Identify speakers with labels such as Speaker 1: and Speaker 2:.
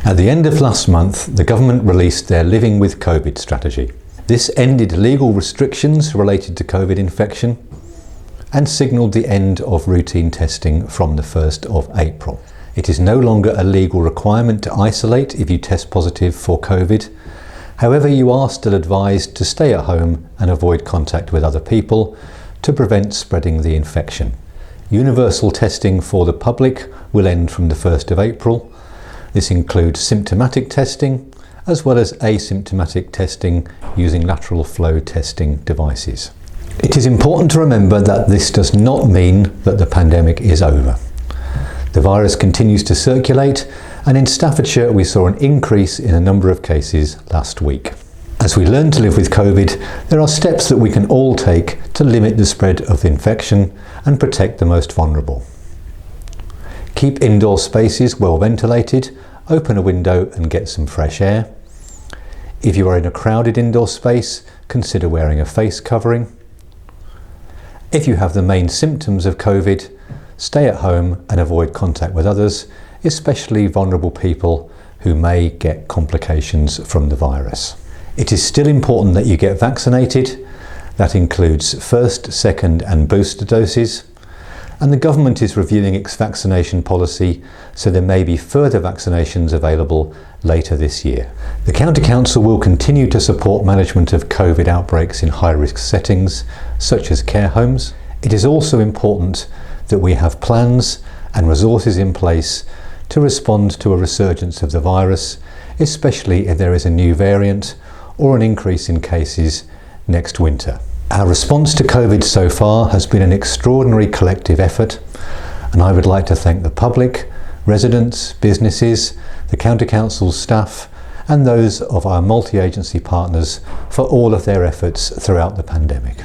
Speaker 1: At the end of last month, the government released their Living with COVID strategy. This ended legal restrictions related to COVID infection and signalled the end of routine testing from the 1st of April. It is no longer a legal requirement to isolate if you test positive for COVID. However, you are still advised to stay at home and avoid contact with other people to prevent spreading the infection. Universal testing for the public will end from the 1st of April. This includes symptomatic testing as well as asymptomatic testing using lateral flow testing devices. It is important to remember that this does not mean that the pandemic is over. The virus continues to circulate, and in Staffordshire we saw an increase in a number of cases last week. As we learn to live with COVID, there are steps that we can all take to limit the spread of the infection and protect the most vulnerable. Keep indoor spaces well ventilated, open a window and get some fresh air. If you are in a crowded indoor space, consider wearing a face covering. If you have the main symptoms of COVID, stay at home and avoid contact with others, especially vulnerable people who may get complications from the virus. It is still important that you get vaccinated. That includes first, second and booster doses. And the government is reviewing its vaccination policy, so there may be further vaccinations available later this year. The County Council will continue to support management of COVID outbreaks in high-risk settings, such as care homes. It is also important that we have plans and resources in place to respond to a resurgence of the virus, especially if there is a new variant or an increase in cases next winter. Our response to COVID so far has been an extraordinary collective effort, and I would like to thank the public, residents, businesses, the County Council's staff and those of our multi-agency partners for all of their efforts throughout the pandemic.